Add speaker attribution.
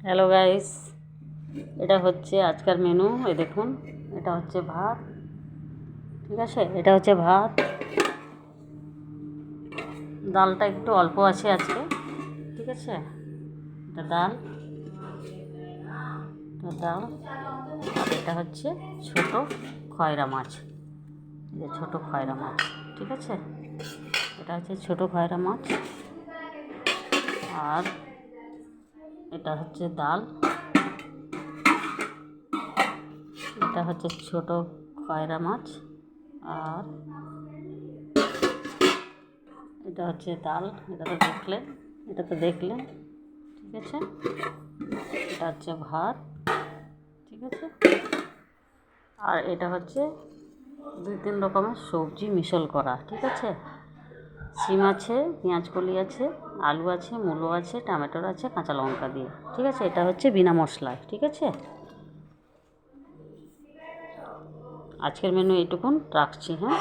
Speaker 1: Hello guys, এটা হচ্ছে আজকের মেনু। এই দেখুন, এটা হচ্ছে ভাত। ঠিক আছে, এটা হচ্ছে ভাত। ডালটা একটু অল্প আছে আজকে। ঠিক আছে, এটা ডাল, আর এটা হচ্ছে ছোট খয়রা মাছ। যে ছোট খয়রা মাছ, ঠিক আছে, এটা হচ্ছে ছোট খয়রা মাছ। আর এটা হচ্ছে ডাল, এটা হচ্ছে ছোট খয়রা মাছ। আর এটা হচ্ছে ডাল, এটা তো দেখলেন। ঠিক আছে, এটা হচ্ছে ভাত। ঠিক আছে, আর এটা হচ্ছে 2-3 রকমের সবজি মিশল করা। ঠিক আছে, সিম আছে, পেঁয়াজ কলি আছে, আলু আছে, মূলো আছে, টমেটোর আছে, কাঁচা লঙ্কা দিয়ে। ঠিক আছে, এটা হচ্ছে বিনা মশলায়। ঠিক আছে, আজকের মেনু এইটুকুন, রাখছি। হ্যাঁ।